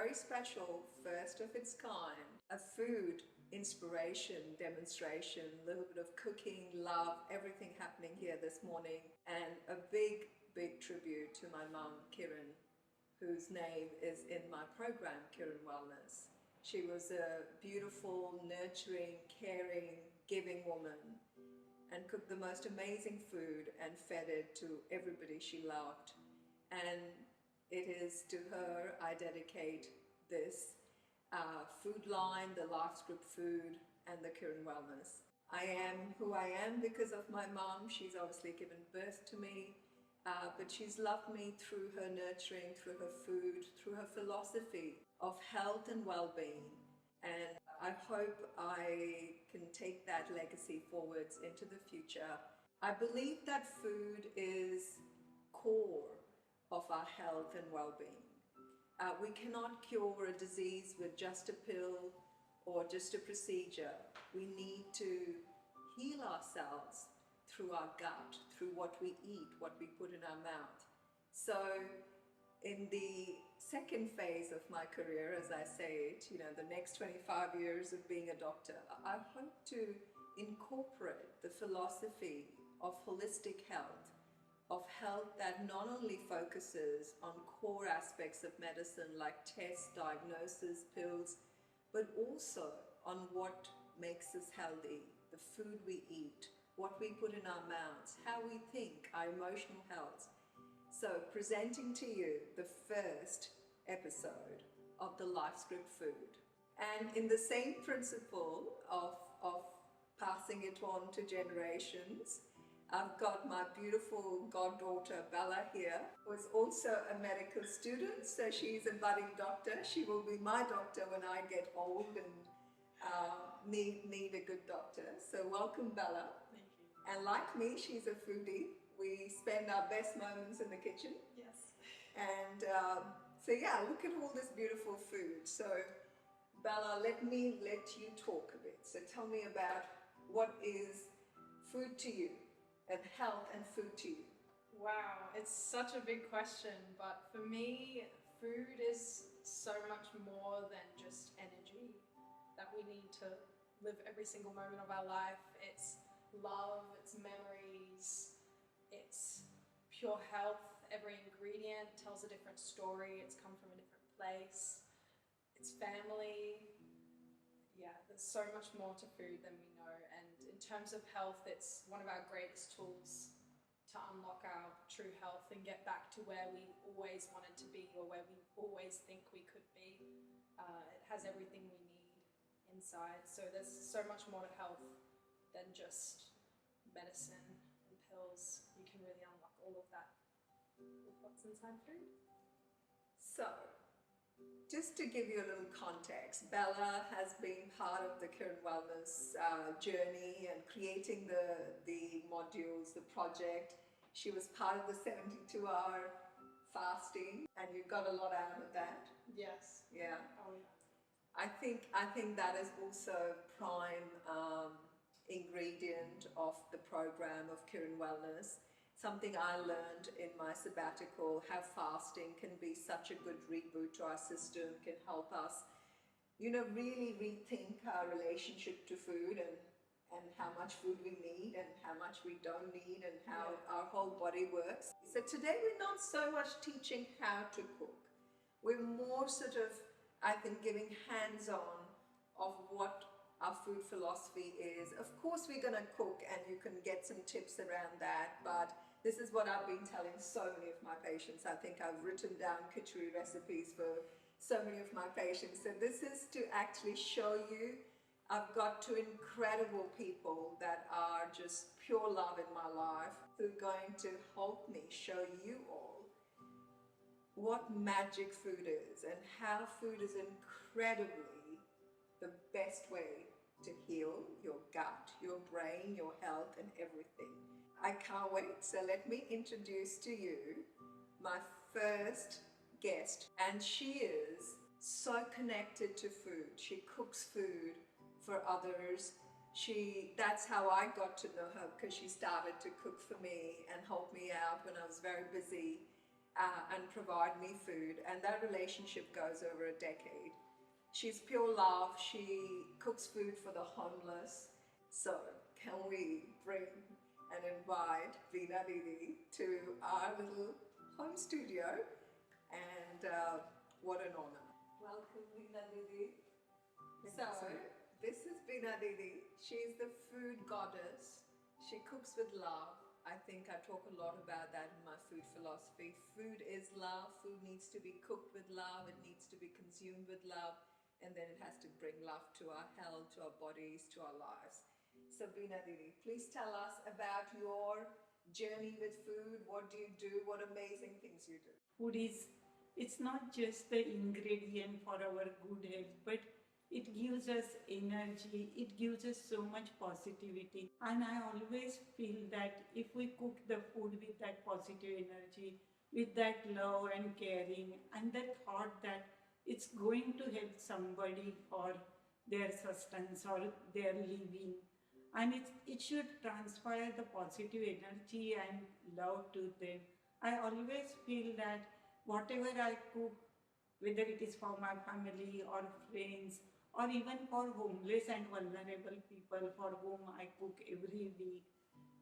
very special, first of its kind, a food inspiration demonstration, a little bit of cooking, love, everything happening here this morning, and a big, big tribute to my mum, Kiran, whose name is in my program, Kiran Wellness. She was a beautiful, nurturing, caring, giving woman and cooked the most amazing food and fed it to everybody she loved. And it is to her I dedicate this food line, the Lifescript Food and the Kiran Wellness. I am who I am because of my mom. She's obviously given birth to me, but she's loved me through her nurturing, through her food, through her philosophy of health and well-being. And I hope I can take that legacy forwards into the future. I believe that food is core of our health and well-being. We cannot cure a disease with just a pill or just a procedure. We need to heal ourselves through our gut, through what we eat, what we put in our mouth. So in the second phase of my career, as I say it, the next 25 years of being a doctor, I hope to incorporate the philosophy of holistic health, of health that not only focuses on core aspects of medicine like tests, diagnosis, pills, but also on what makes us healthy, the food we eat, what we put in our mouths, how we think, our emotional health. So presenting to you the first episode of the Lifescript Food. And in the same principle of passing it on to generations, I've got my beautiful goddaughter Bella here, who is also a medical student, so she's a budding doctor. She will be my doctor when I get old and need a good doctor. So welcome, Bella. Thank you. And like me, she's a foodie. We spend our best moments in the kitchen. Yes. And so yeah, look at all this beautiful food. So Bella, let you talk a bit. So tell me about what is food to you and health and food to you. Wow, it's such a big question, but for me, food is so much more than just energy that we need to live every single moment of our life. It's love, it's memories, it's pure health. Every ingredient tells a different story. It's come from a different place. It's family. Yeah, there's so much more to food than we know. And in terms of health, it's one of our greatest tools to unlock our true health and get back to where we always wanted to be or where we always think we could be. It has everything we need inside. So there's so much more to health than just medicine and pills. You can really unlock all of that with what's inside food. So, just to give you a little context, Bella has been part of the Kiran Wellness journey and creating the modules, the project. She was part of the 72-hour fasting, and you got a lot out of that. Yes. Yeah. Oh, yeah. I think that is also prime ingredient of the program of Kiran Wellness. Something I learned in my sabbatical, how fasting can be such a good reboot to our system, can help us, really rethink our relationship to food and how much food we need and how much we don't need and how our whole body works. So today we're not so much teaching how to cook. We're more sort of, I think, giving hands-on of what our food philosophy is. Of course we're going to cook and you can get some tips around that, but this is what I've been telling so many of my patients. I think I've written down khichdi recipes for so many of my patients. So this is to actually show you, I've got two incredible people that are just pure love in my life who are going to help me show you all what magic food is and how food is incredibly the best way to heal your gut, your brain, your health and everything. I can't wait. So let me introduce to you my first guest, and she is so connected to food. She cooks food for others. That's how I got to know her, because she started to cook for me and help me out when I was very busy. and provide me food, and that relationship goes over a decade. She's pure love. She cooks food for the homeless. So, can we bring and invite Veena Didi to our little home studio? And what an honor. Welcome, Veena Didi. So, this is Veena Didi. She's the food goddess. She cooks with love. I think I talk a lot about that in my food philosophy. Food is love. Food needs to be cooked with love. It needs to be consumed with love. And then it has to bring love to our health, to our bodies, to our lives. So, Veena Didi, please tell us about your journey with food. What do you do? What amazing things you do? Food is, it's not just the ingredient for our good health, but it gives us energy, it gives us so much positivity. And I always feel that if we cook the food with that positive energy, with that love and caring, and that thought that it's going to help somebody for their sustenance or their living, and it should transpire the positive energy and love to them. I always feel that whatever I cook, whether it is for my family or friends or even for homeless and vulnerable people for whom I cook every week,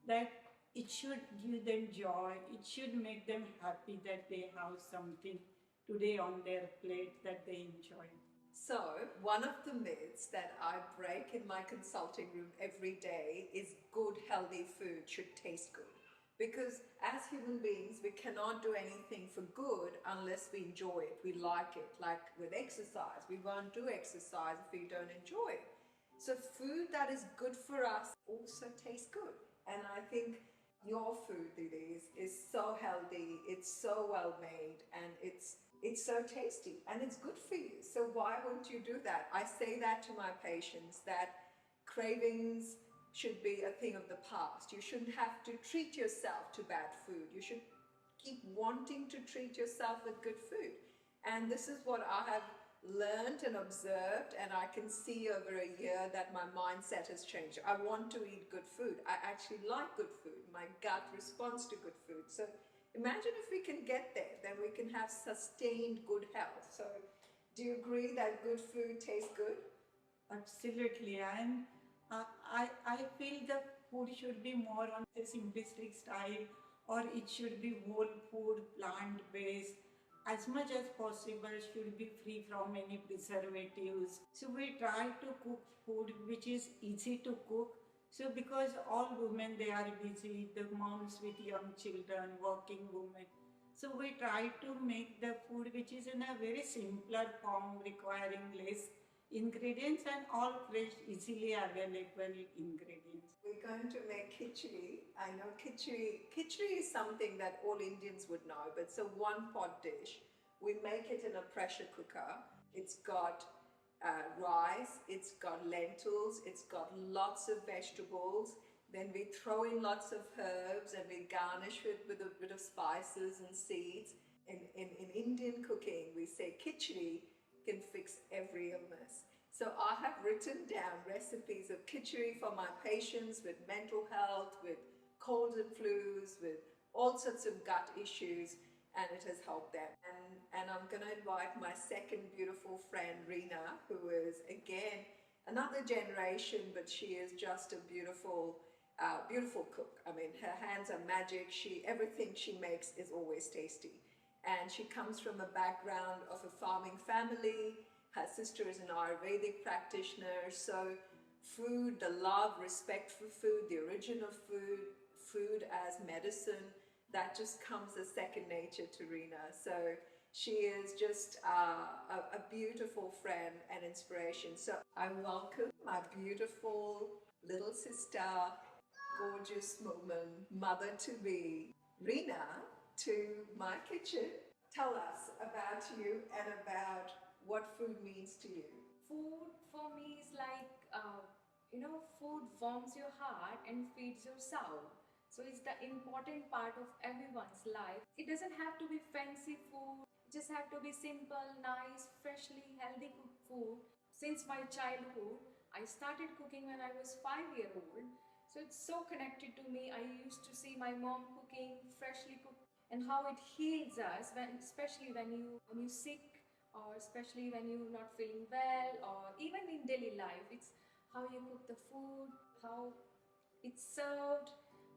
that it should give them joy, it should make them happy that they have something today on their plate that they enjoy. So, one of the myths that I break in my consulting room every day is good, healthy food should taste good. Because as human beings, we cannot do anything for good unless we enjoy it, we like it. Like with exercise, we won't do exercise if we don't enjoy it. So, food that is good for us also tastes good. And I think your food, Didi, is so healthy, it's so well made, and it's so tasty and it's good for you. So why wouldn't you do that? I say that to my patients, that cravings should be a thing of the past. You shouldn't have to treat yourself to bad food. You should keep wanting to treat yourself with good food. And this is what I have learned and observed, and I can see over a year that my mindset has changed. I want to eat good food. I actually like good food. My gut responds to good food. So imagine if we can get there, then we can have sustained good health. So do you agree that good food tastes good? Absolutely, and I feel the food should be more on the simplistic style, or it should be whole food, plant based. As much as possible, should be free from any preservatives. So we try to cook food which is easy to cook. So because all women they are busy, the moms with young children, working women. So we try to make the food which is in a very simpler form, requiring less ingredients and all fresh, easily available ingredients. We're going to make khichdi. I know khichdi is something that all Indians would know, but it's a one pot dish. We make it in a pressure cooker. It's got rice, it's got lentils, it's got lots of vegetables. Then we throw in lots of herbs and we garnish it with a bit of spices and seeds. In Indian cooking, we say khichdi can fix every illness. So I have written down recipes of khichdi for my patients with mental health, with colds and flus, with all sorts of gut issues, and it has helped them. And I'm going to invite my second beautiful friend, Reena, who is again another generation, but she is just a beautiful, beautiful cook. I mean, her hands are magic. Everything she makes is always tasty. And she comes from a background of a farming family. Her sister is an Ayurvedic practitioner. So food, the love, respect for food, the origin of food, food as medicine, that just comes as second nature to Reena. So she is just a beautiful friend and inspiration. So I welcome my beautiful little sister, gorgeous woman, mother to be, Reena, to my kitchen. Tell us about you and about what food means to you. Food for me is like, food warms your heart and feeds your soul. So it's the important part of everyone's life. It doesn't have to be fancy food. It just have to be simple, nice, freshly, healthy cooked food. Since my childhood, I started cooking when I was 5 years old. So it's so connected to me. I used to see my mom cooking freshly cooked and how it heals us, especially when you sick, or especially when you're not feeling well, or even in daily life. It's how you cook the food, how it's served,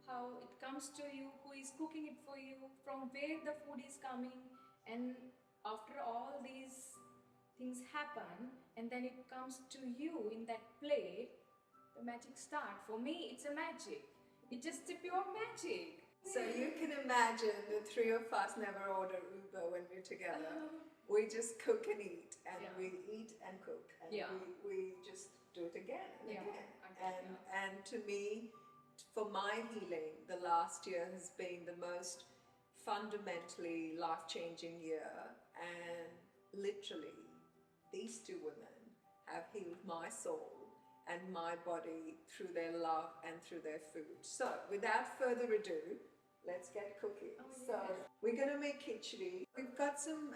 how it comes to you, who is cooking it for you, from where the food is coming. And after all these things happen, and then it comes to you in that plate, the magic start. For me, it's a magic. It's just a pure magic. So you can imagine the three of us never order Uber when we're together. We just cook and eat, and Yeah. we eat and cook, and Yeah. we just do it again and Yeah. again. Okay, And to me, for my healing, the last year has been the most fundamentally life-changing year, and literally, these two women have healed my soul and my body through their love and through their food. So, without further ado, let's get cooking. Oh, So, yes. we're going to make khichdi. We've got some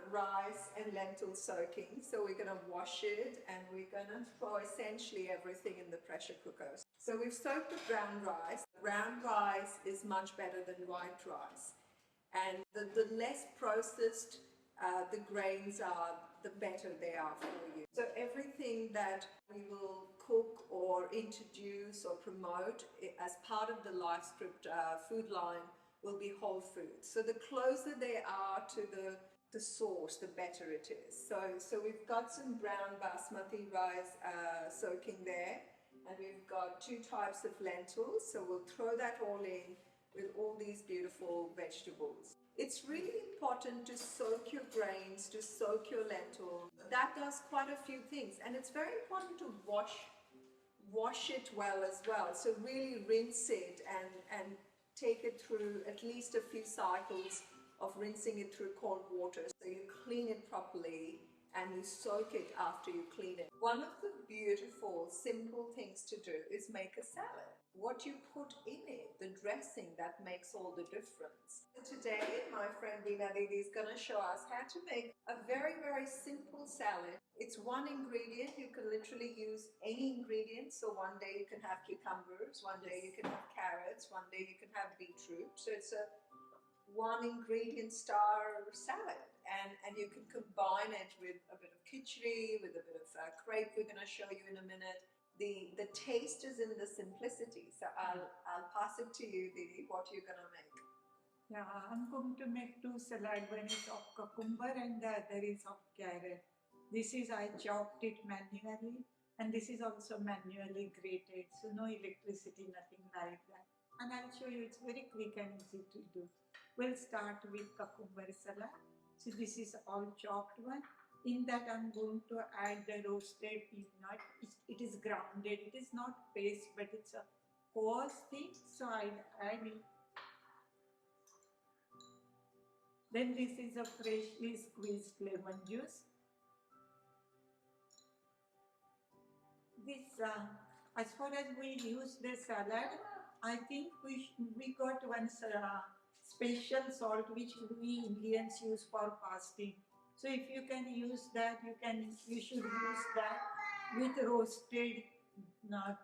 rice and lentil soaking, so we're going to wash it and we're going to throw essentially everything in the pressure cooker. So, we've soaked the brown rice. Brown rice is much better than white rice, and the less processed the grains are, the better they are for you. So everything that we will cook or introduce or promote as part of the Lifescript food line will be whole foods. So the closer they are to the source, the better it is. So we've got some brown basmati rice soaking there, and we've got 2 types of lentils. So we'll throw that all in with all these beautiful vegetables. It's really important to soak your grains, to soak your lentil. That does quite a few things, and it's very important to wash it well as well. So really rinse it and take it through at least a few cycles of rinsing it through cold water. So you clean it properly and you soak it after you clean it. One of the beautiful, simple things to do is make a salad. What you put in it, the dressing, that makes all the difference. Today, my friend Veena Didi is going to show us how to make a very, very simple salad. It's one ingredient. You can literally use any ingredient. So one day you can have cucumbers, one day you can have carrots, one day you can have beetroot. So it's a one ingredient star salad, and you can combine it with a bit of khichdi, with a bit of crepe we're going to show you in a minute. The taste is in the simplicity. So I'll pass it to you, Didi, what you're going to make. Yeah, I'm going to make 2 salad. One is of cucumber and the other is of carrot. This is I chopped it manually, and this is also manually grated. So no electricity, nothing like that. And I'll show you, it's very quick and easy to do. We'll start with cucumber salad. So this is all chopped one. In that I'm going to add the roasted peanut. It is grounded. It is not paste, but it's a coarse thing. So I'll add it. Then this is a freshly squeezed lemon juice. This, as far as we use the salad, I think we got one special salt which we Indians use for fasting. So if you can use that, you should use that with roasted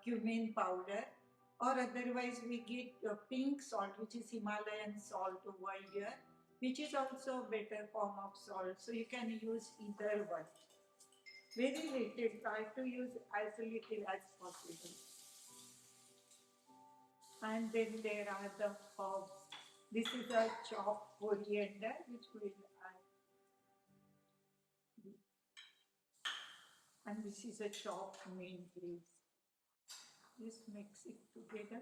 cumin powder, or otherwise we get pink salt, which is Himalayan salt over here, which is also a better form of salt. So you can use either one. Very little, try to use as little as possible. And then there are the herbs. This is a chopped coriander which we'll add. And this is a chopped mint leaves. Just mix it together.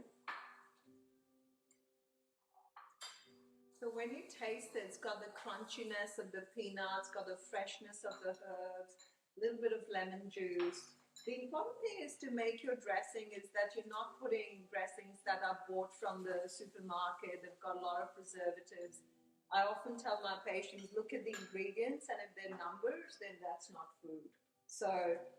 So when you taste it, it's got the crunchiness of the peanuts, got the freshness of the herbs, a little bit of lemon juice. The important thing is to make your dressing is that you're not putting dressings that are bought from the supermarket. They've got a lot of preservatives. I often tell my patients, look at the ingredients, and if they're numbers, then that's not food. So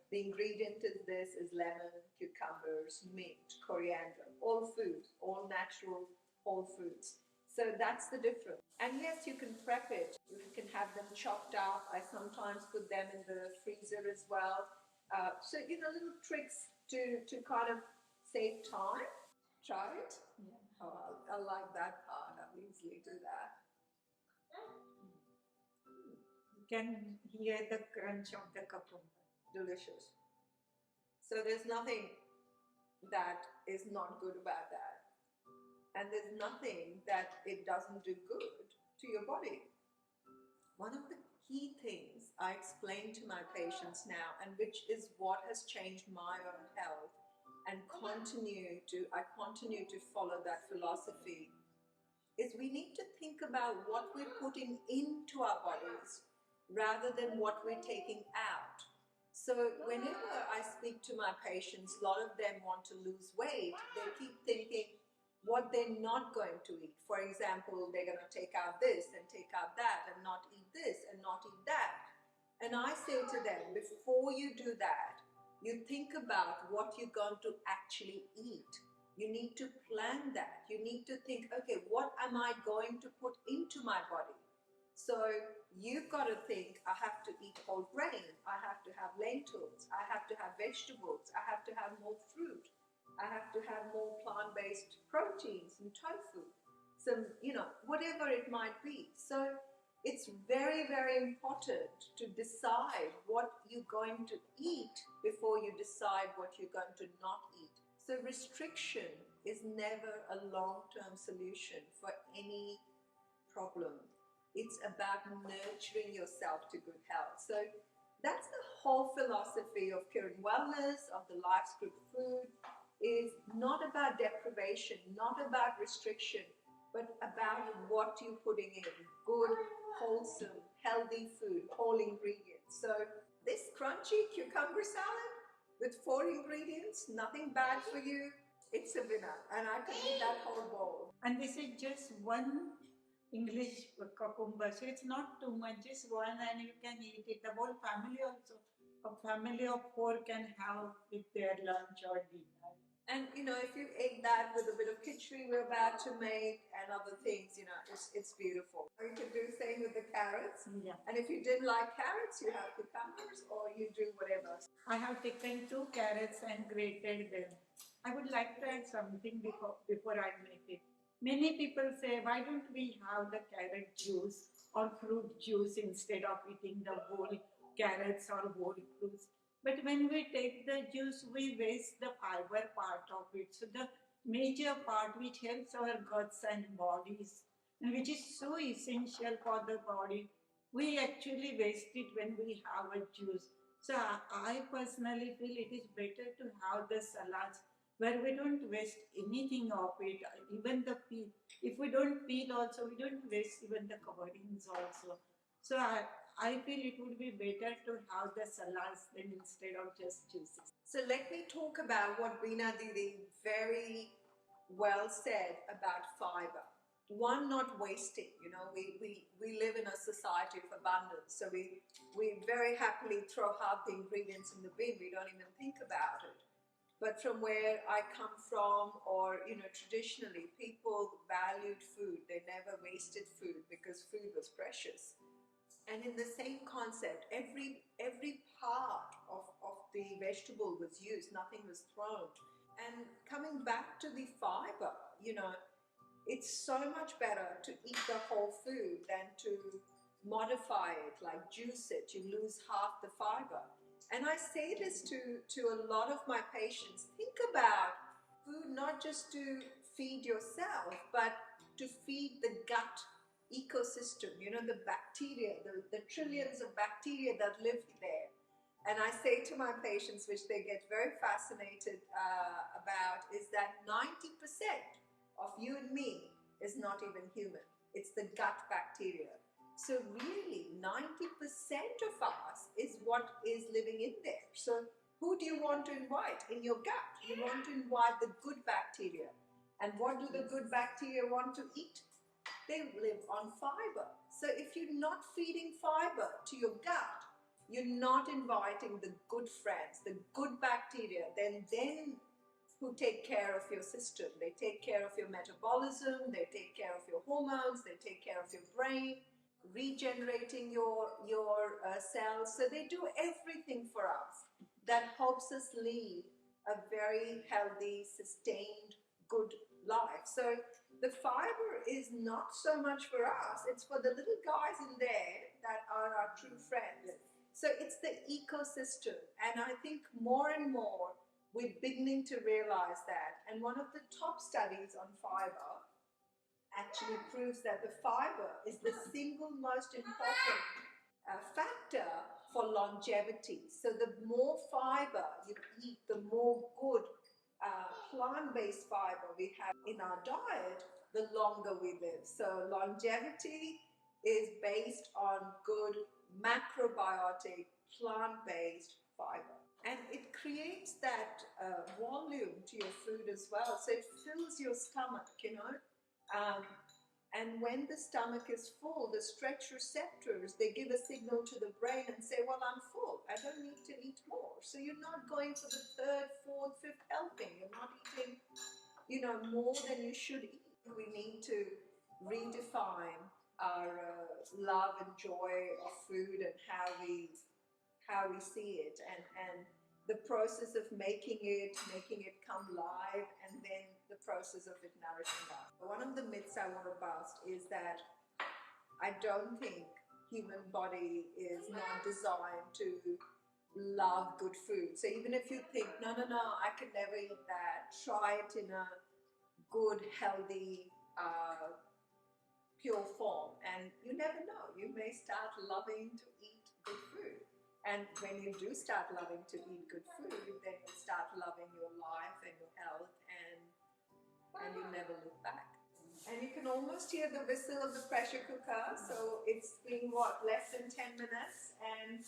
the ingredient is this, is lemon, cucumbers, mint, coriander, all foods, all natural whole foods. So that's the difference. And yes, you can prep it. You can have them chopped up. I sometimes put them in the freezer as well. So, little tricks to kind of save time. Try it. Yeah. Oh, I like that part. I'll easily do that. can hear the crunch of the cucumber. Delicious. So there's nothing that is not good about that. And there's nothing that it doesn't do good to your body. One of the key things I explain to my patients now, and which is what has changed my own health, and I continue to follow that philosophy, is we need to think about what we're putting into our bodies rather than what we're taking out. So whenever I speak to my patients, a lot of them want to lose weight. They keep thinking what they're not going to eat. For example, they're going to take out this and take out that and not eat this and not eat that. And I say to them, before you do that, you think about what you're going to actually eat. You need to plan that. You need to think, okay, what am I going to put into my body? So you've got to think, I have to eat whole grain. I have to have lentils. I have to have vegetables. I have to have more fruit. I have to have more plant-based proteins and tofu. Some, whatever it might be. So it's very, very important to decide what you're going to eat before you decide what you're going to not eat. So restriction is never a long-term solution for any problem. It's about nurturing yourself to good health. So that's the whole philosophy of Kiran Wellness, of the Lifescript Food, is not about deprivation, not about restriction, but about what you're putting in. Good, wholesome, healthy food, whole ingredients. So this crunchy cucumber salad with 4 ingredients, nothing bad for you, it's a winner. And I could eat that whole bowl. And this is just one English cucumber, so it's not too much, just one, and you can eat it. The whole family also, a family of 4 can have with their lunch or dinner. And if you ate that with a bit of khichdi we're about to make and other things, it's beautiful. Or you could do the same with the carrots. Yeah. And if you didn't like carrots, you have cucumbers, or you do whatever. I have taken 2 carrots and grated them. I would like to add something before I make it. Many people say, why don't we have the carrot juice or fruit juice instead of eating the whole carrots or whole fruits? But when we take the juice, we waste the fiber part of it. So the major part which helps our guts and bodies, and which is so essential for the body, we actually waste it when we have a juice. So I personally feel it is better to have the salads where we don't waste anything of it, even the peel. If we don't peel also, we don't waste even the coverings also. So I feel it would be better to have the salads than instead of just juices. So let me talk about what Veena Didi very well said about fiber. One, not wasting. We live in a society of abundance, so we very happily throw half the ingredients in the bin. We don't even think about it. But from where I come from, or traditionally, people valued food. They never wasted food because food was precious. And in the same concept, every part of the vegetable was used, nothing was thrown. And coming back to the fiber, it's so much better to eat the whole food than to modify it, like juice it. You lose half the fiber. And I say this to a lot of my patients. Think about food not just to feed yourself, but to feed the gut ecosystem, the bacteria, the trillions of bacteria that live there. And I say to my patients, which they get very fascinated about, is that 90% of you and me is not even human. It's the gut bacteria. So really, 90% of us is what is living in there. So who do you want to invite in your gut? You want to invite the good bacteria. And what do the good bacteria want to eat? They live on fiber. So if you're not feeding fiber to your gut, you're not inviting the good friends, the good bacteria, then who take care of your system. They take care of your metabolism, they take care of your hormones, they take care of your brain, regenerating your cells. So they do everything for us that helps us lead a very healthy, sustained, good life. So The fiber is not so much for us, it's for the little guys in there that are our true friends. So it's the ecosystem, and I think more and more we're beginning to realize that. And one of the top studies on fiber actually proves that the fiber is the single most important factor for longevity. So the more fiber you eat, the more good plant-based fiber we have in our diet, the longer we live. So longevity is based on good macrobiotic plant-based fiber. And it creates that volume to your food as well. So it fills your stomach, and when the stomach is full, the stretch receptors, they give a signal to the brain and say, well, I'm full. I don't need to eat more. So you're not going for the third, fourth, fifth helping. You're not eating, more than you should eat. We need to redefine our love and joy of food and how we see it, and the process of making it come live, and then the process of it nourishing us. One of the myths I want to bust is that I don't think human body is not designed to love good food. So even if you think, no, I can never eat that, try it in a good, healthy, pure form, and you never know. You may start loving to eat good food. And when you do start loving to eat good food, then you start loving your life and your health, and you never look back. And you can almost hear the whistle of the pressure cooker. So it's been less than 10 minutes, and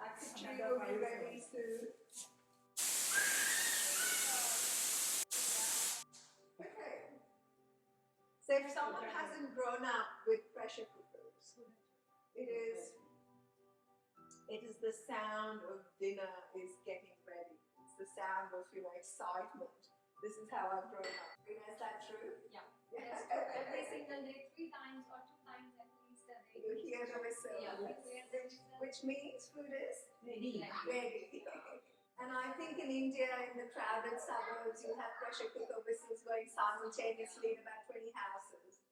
our khichdi will be ready soon. Okay. So if someone hasn't grown up with pressure cookers, it is the sound of dinner is getting ready. It's the sound of your excitement. This is how I've grown up. Is that true? Yeah. That's true. Every single day, 3 times or 2 times at least a day. You hear the whistle. Yeah, which means food is Ready. ready. And I think in India, in the crowded suburbs, you have pressure cooker whistles going simultaneously in about 20 houses.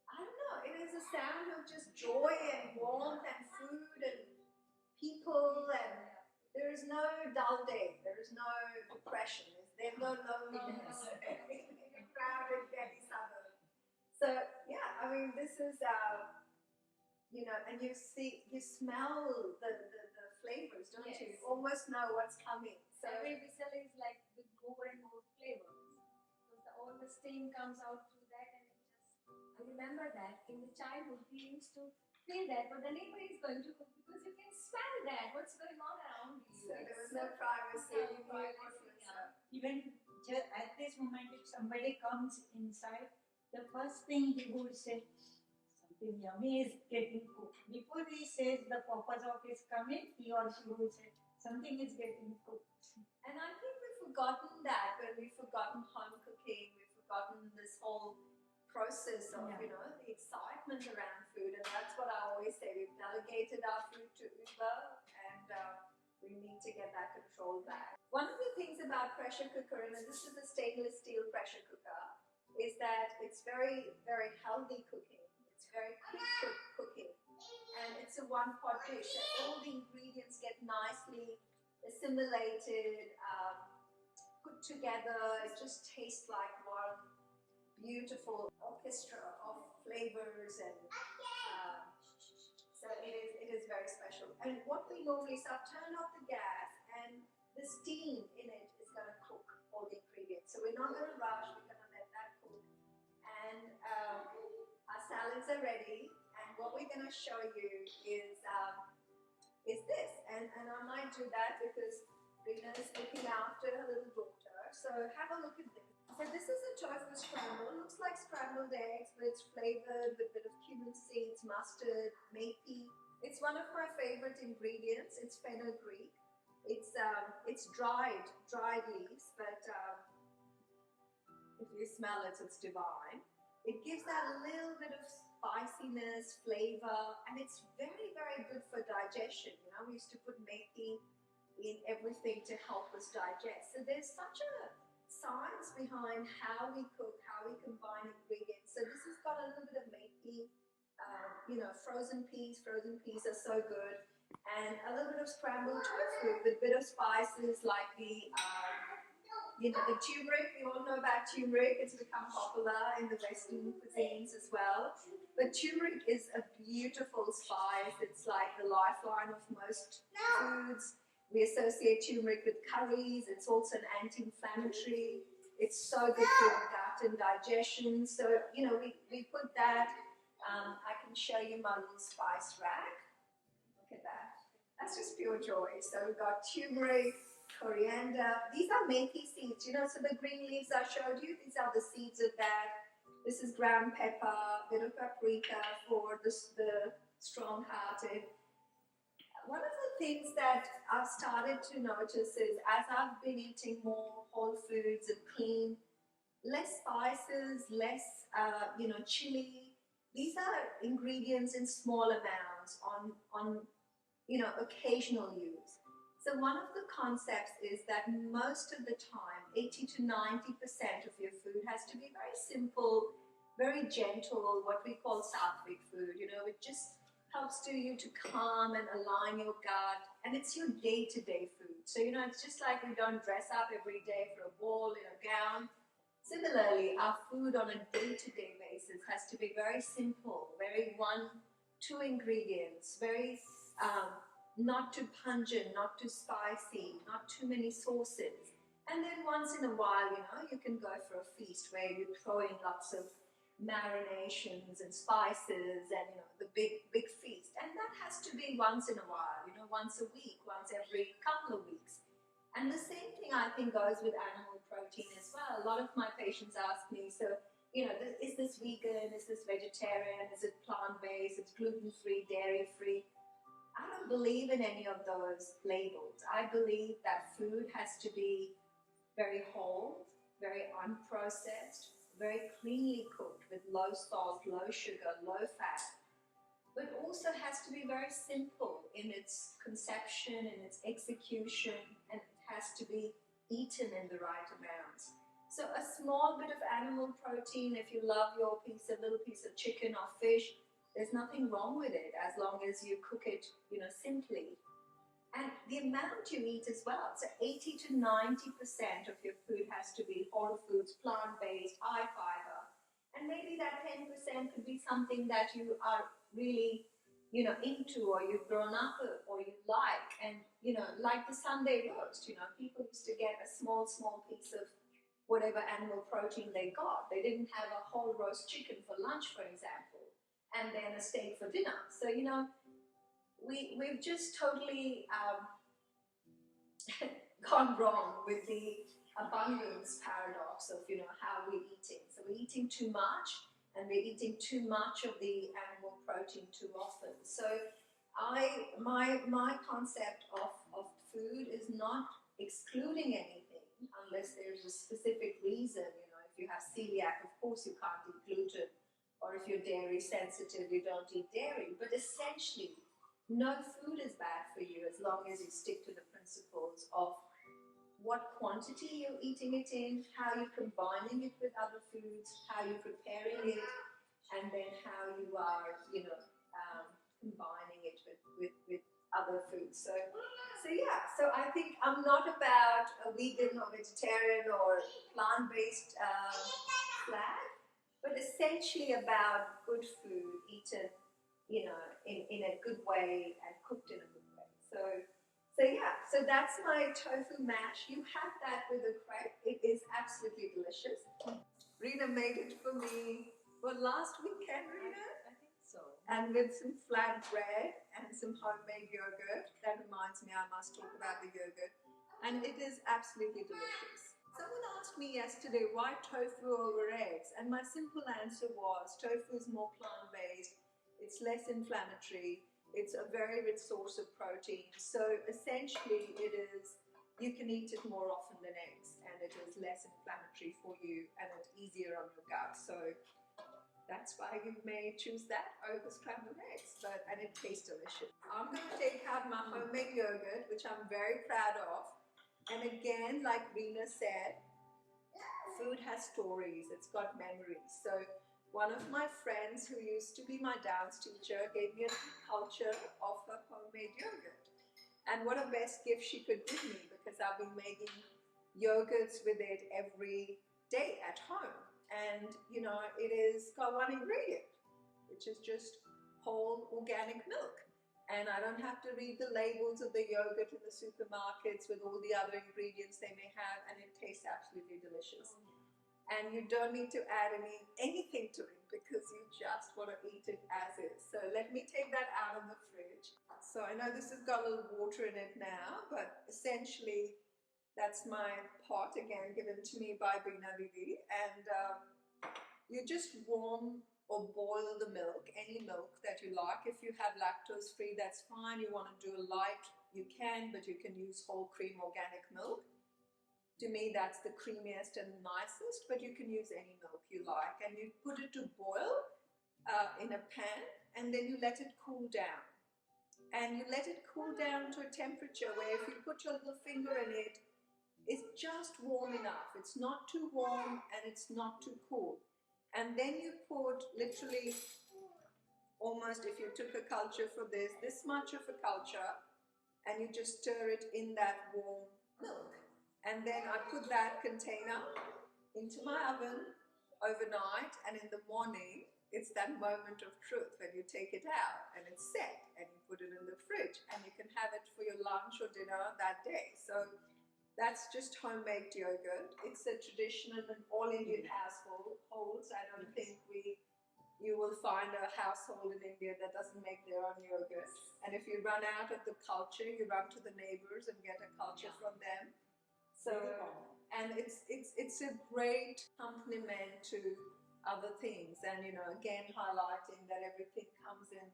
I don't know. It is a sound of just joy and warmth and food and people, and there is no dull day, there is no depression, there's no loneliness in a crowded, heavy suburb. So yeah, I mean, this is and you smell the flavors, don't you? You almost know what's coming. So every whistle is like with more and more flavors. So all the steam comes out through that, and I remember that in the childhood we used to feel that, but the neighbor is going to cook because you can smell that, what's going on around you. So there was no privacy. Even at this moment, if somebody comes inside, the first thing he would say, something yummy is getting cooked. Before he says the purpose of his coming, he or she would say, something is getting cooked. And I think we've forgotten that when we've forgotten home cooking, we've forgotten this whole process of, the excitement around food. And that's what I always say, we've delegated our food to Uber, and we need to get that control back. One of the things about pressure cooker, and this is a stainless steel pressure cooker, is that it's very, very healthy cooking. It's very quick cooking. And it's a one-pot dish. So all the ingredients get nicely assimilated, put together. It just tastes like one beautiful orchestra of flavors, and so it is very special. And what we normally, so I've turned off the gas, and the steam in it is going to cook all the ingredients. So we're not going to rush, we're going to let that cook. And our salads are ready, and what we're going to show you is this. And I might do that because Rina is looking after her little daughter. So have a look at this. So this is a tofu scramble. It looks like scrambled eggs, but it's flavored with a bit of cumin seeds, mustard, maypea. It's one of my favorite ingredients. It's fenugreek. It's dried leaves, but if you smell it, it's divine. It gives that little bit of spiciness, flavor, and it's very, very good for digestion. We used to put maypea in everything to help us digest. So there's such a science behind how we cook, how we combine ingredients. So this has got a little bit of meaty, frozen peas. Frozen peas are so good. And a little bit of scrambled tofu with a bit of spices like the turmeric. We all know about turmeric. It's become popular in the Western cuisines as well. But turmeric is a beautiful spice. It's like the lifeline of most foods. We associate turmeric with curries. It's also an anti-inflammatory. It's so good for your gut and digestion. So, we put that. I can show you my little spice rack. Look at that. That's just pure joy. So we've got turmeric, coriander. These are methi seeds, so the green leaves I showed you, these are the seeds of that. This is ground pepper, bit of paprika for the strong-hearted. One of the things that I've started to notice is as I've been eating more whole foods and clean, less spices, less, chili. These are ingredients in small amounts on occasional use. So one of the concepts is that most of the time, 80 to 90% of your food has to be very simple, very gentle, what we call sattvic food. It just helps you to calm and align your gut, and it's your day-to-day food. So, it's just like we don't dress up every day for a ball in a gown. Similarly, our food on a day-to-day basis has to be very simple, very 1-2 ingredients, very not too pungent, not too spicy, not too many sauces. And then once in a while, you can go for a feast where you throw in lots of marinations and spices and, the big feast. And that has to be once in a while, once a week, once every couple of weeks. And the same thing I think goes with animal protein as well. A lot of my patients ask me, so, is this vegan? Is this vegetarian? Is it plant-based? It's gluten-free, dairy-free? I don't believe in any of those labels. I believe that food has to be very whole, very unprocessed, very cleanly cooked with low salt, low sugar, low fat, but also has to be very simple in its conception, in its execution, and it has to be eaten in the right amounts. So a small bit of animal protein, if you love your little piece of chicken or fish, there's nothing wrong with it as long as you cook it, simply. And the amount you eat as well. So 80 to 90% of your food has to be whole foods, plant-based, high fiber. And maybe that 10% could be something that you are really, into, or you've grown up with, or you like. And, like the Sunday roast, people used to get a small piece of whatever animal protein they got. They didn't have a whole roast chicken for lunch, for example, and then a steak for dinner. So, we've just totally gone wrong with the abundance paradox of, how we're eating. So we're eating too much, and we're eating too much of the animal protein too often. So my concept of food is not excluding anything unless there's a specific reason. If you have celiac, of course you can't eat gluten. Or if you're dairy sensitive, you don't eat dairy. But essentially, no food is bad for you as long as you stick to the principles of what quantity you're eating it in, how you're combining it with other foods, how you're preparing it, and then how you are, combining it with other foods. So I think I'm not about a vegan or vegetarian or plant-based flag, but essentially about good food eaten, in a good way and cooked in a good way. So that's my tofu mash. You have that with a crepe. It is absolutely delicious. Rena made it for me last weekend, Rena? I think so. And with some flat bread and some homemade yogurt. That reminds me, I must talk about the yogurt. And it is absolutely delicious. Someone asked me yesterday, why tofu over eggs? And my simple answer was, tofu is more plant-based, it's less inflammatory, it's a very rich source of protein. So essentially you can eat it more often than eggs, and it is less inflammatory for you, and it's easier on your gut. So that's why you may choose that over scrambled eggs, and it tastes delicious. I'm going to take out my homemade yogurt, which I'm very proud of. And again, like Rena said, Food has stories, it's got memories. So one of my friends who used to be my dance teacher gave me a culture of her homemade yogurt. And what a best gift she could give me, because I've been making yogurts with it every day at home. And you know, it is got one ingredient, which is just whole organic milk. And I don't have to read the labels of the yogurt in the supermarkets with all the other ingredients they may have, and it tastes absolutely delicious. And you don't need to add anything to it, because you just want to eat it as is. So let me take that out of the fridge. So I know this has got a little water in it now, but essentially that's my pot, again given to me by Bina Didi. And you just warm or boil the milk, any milk that you like. If you have lactose free, that's fine. You want to do a light, you can, but you can use whole cream organic milk. To me, that's the creamiest and nicest, but you can use any milk you like. And you put it to boil in a pan, and then you let it cool down. And you let it cool down to a temperature where if you put your little finger in it, it's just warm enough. It's not too warm and it's not too cool. And then you put literally almost, if you took a culture for this much of a culture, and you just stir it in that warm milk. And then I put that container into my oven overnight, and in the morning, it's that moment of truth when you take it out and it's set, and you put it in the fridge, and you can have it for your lunch or dinner that day. So that's just homemade yogurt. It's a traditional and all Indian households. I don't think you will find a household in India that doesn't make their own yogurt. And if you run out of the culture, you run to the neighbors and get a culture from them. So, and it's a great complement to other things. And you know, again highlighting that everything comes in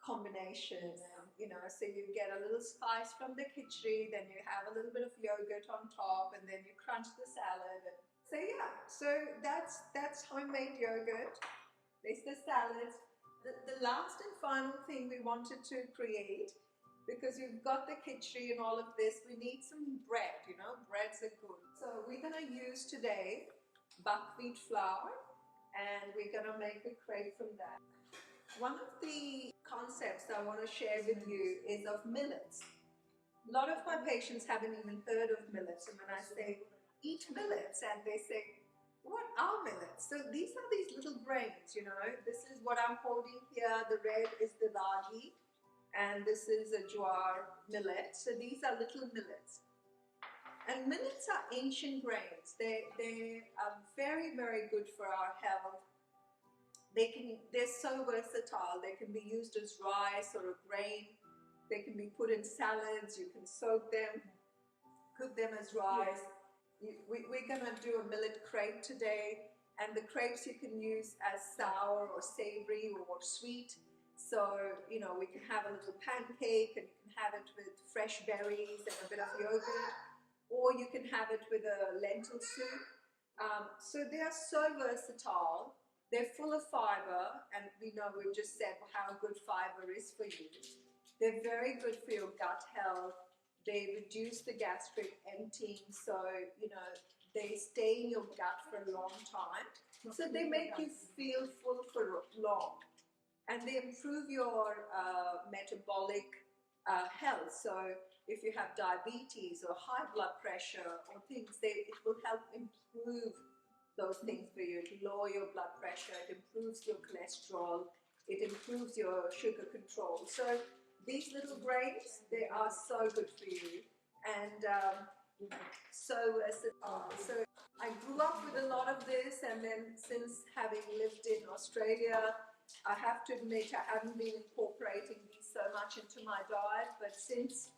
combinations, and you know, so you get a little spice from the khichdi, then you have a little bit of yogurt on top, and then you crunch the salad. And so yeah, so that's homemade yogurt. There's the salads. The last and final thing we wanted to create, because you've got the khichdi and all of this, we need some bread. You know, breads are good. So we're going to use today buckwheat flour, and we're going to make a crepe from that. One of the concepts I want to share with you is of millets. A lot of my patients haven't even heard of millets, and when I say eat millets, and they say, what are millets? So these are these little grains, you know. This is what I'm holding here. The red is the ragi, and this is a jowar millet. So these are little millets. And millets are ancient grains. They are very, very good for our health. They're so versatile. They can be used as rice or a grain. They can be put in salads. You can soak them, cook them as rice. We're going to do a millet crepe today, and the crepes you can use as sour or savory or sweet. So, you know, we can have a little pancake, and you can have it with fresh berries and a bit of yogurt, or you can have it with a lentil soup. So they are so versatile. They're full of fiber, and we know we've just said how good fiber is for you. They're very good for your gut health. They reduce the gastric emptying, so you know they stay in your gut for a long time. So they make you feel full for long, and they improve your metabolic health. So if you have diabetes or high blood pressure or things, it will help improve those things for you. To lower your blood pressure, it improves your cholesterol, it improves your sugar control. So these little grains, they are so good for you, and so versatile. So I grew up with a lot of this, and then since having lived in Australia, I have to admit I haven't been incorporating these so much into my diet, but since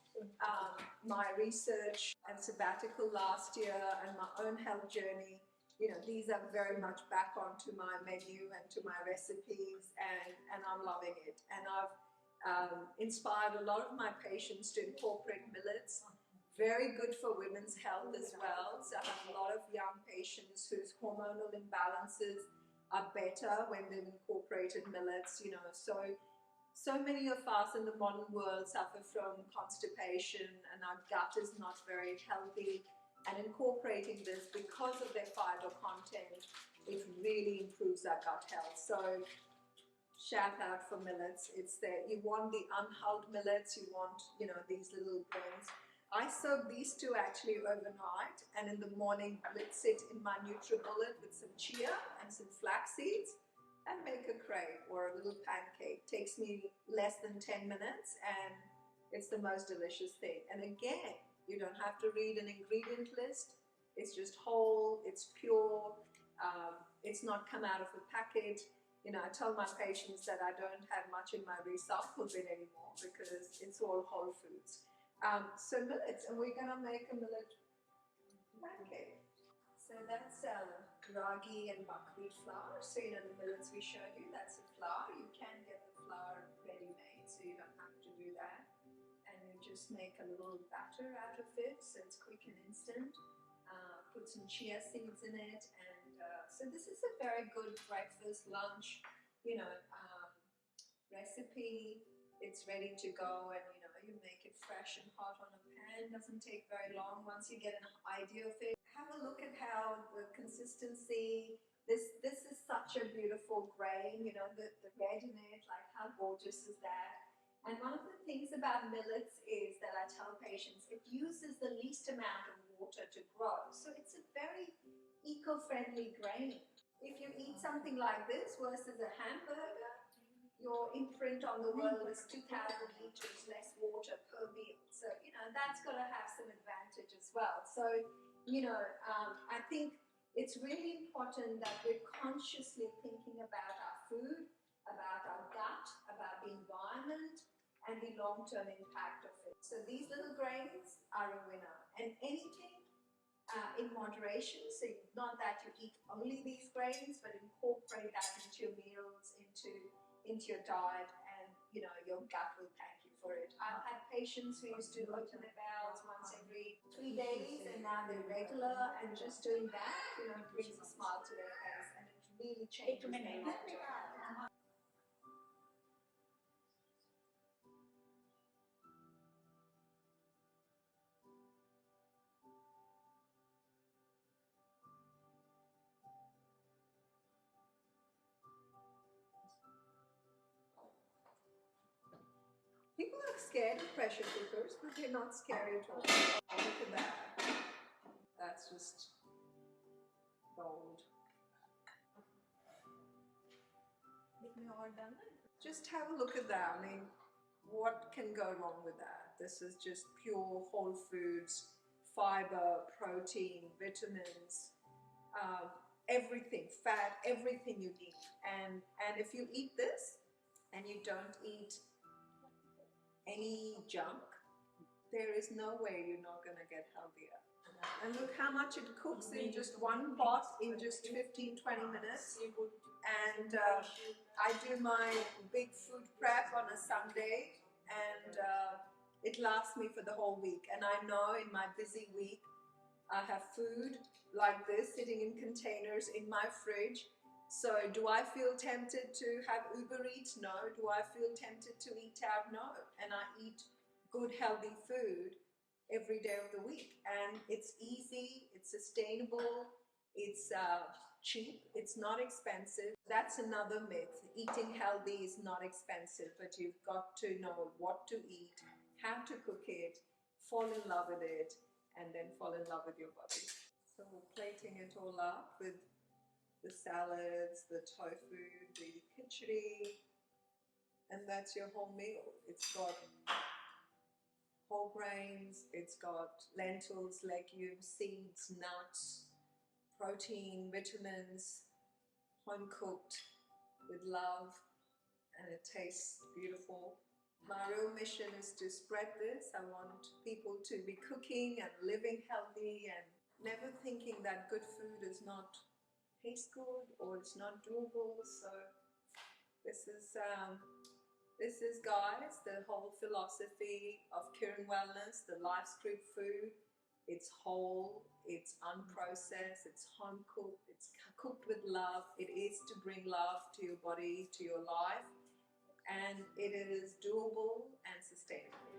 my research and sabbatical last year and my own health journey, you know, these are very much back onto my menu and to my recipes, and I'm loving it. And I've inspired a lot of my patients to incorporate millets. Very good for women's health as well. So I have a lot of young patients whose hormonal imbalances are better when they've incorporated millets, you know. So many of us in the modern world suffer from constipation, and our gut is not very healthy. And incorporating this, because of their fiber content, it really improves our gut health. So shout out for millets. It's there. You want the unhulled millets, you want, these little grains. I soak these two actually overnight, and in the morning blitz it in my NutriBullet with some chia and some flax seeds and make a crepe or a little pancake. Takes me less than 10 minutes and it's the most delicious thing. And again, you don't have to read an ingredient list. It's just whole, it's pure, it's not come out of a packet. I tell my patients that I don't have much in my recycle bin anymore because it's all whole foods. So millets, and we're going to make a millet pancake. So that's ragi and buckwheat flour. So the millets we showed you, that's the flour. You can get the flour ready-made, so you don't have to do that. And you just make a little batter out of it, so it's quick and instant. Put some chia seeds in it, and so this is a very good breakfast, lunch, recipe. It's ready to go, and you make it fresh and hot on a pan. Doesn't take very long. Once you get an idea of it, have a look at how the consistency. This is such a beautiful grain. The red in it, like how gorgeous is that? And one of the things about millets is that I tell patients it uses the least amount of water to grow. So it's a very eco-friendly grain. If you eat something like this versus a hamburger, your imprint on the world is 2,000 liters less water per meal. So, that's got to have some advantage as well. So, I think it's really important that we're consciously thinking about our food, about our gut, about the environment, and the long-term impact of it. So these little grains are a winner. And anything in moderation, so not that you eat only these grains, but incorporate that into your meals, into your diet, and your gut will thank you for it. I've had patients who used to open their bowels once every 3 days, and now they're regular, and just doing that, brings a smile to their face, and it really changes their life. People are scared of pressure cookers, but they're not scary at all. Look at that. That's just gold. We're all done. Just have a look at that. I mean, what can go wrong with that? This is just pure whole foods, fiber, protein, vitamins, everything, fat, everything you need. And if you eat this and you don't eat any junk, there is no way you're not going to get healthier. And look how much it cooks in just one pot in just 15-20 minutes. And I do my big food prep on a Sunday, and it lasts me for the whole week. And I know in my busy week I have food like this sitting in containers in my fridge. So do I feel tempted to have Uber Eats? No. Do I feel tempted to eat out? No. And I eat good, healthy food every day of the week. And it's easy, it's sustainable, it's cheap, it's not expensive. That's another myth. Eating healthy is not expensive, but you've got to know what to eat, how to cook it, fall in love with it, and then fall in love with your body. So we're plating it all up with the salads, the tofu, the khichdi, and that's your whole meal. It's got whole grains, it's got lentils, legumes, seeds, nuts, protein, vitamins, home cooked with love, and it tastes beautiful. My real mission is to spread this. I want people to be cooking and living healthy and never thinking that good food is not taste good or it's not doable. So this is guys the whole philosophy of Kiran Wellness, the Lifescript Food. It's whole, it's unprocessed, it's home cooked, it's cooked with love. It is to bring love to your body, to your life, and it is doable and sustainable.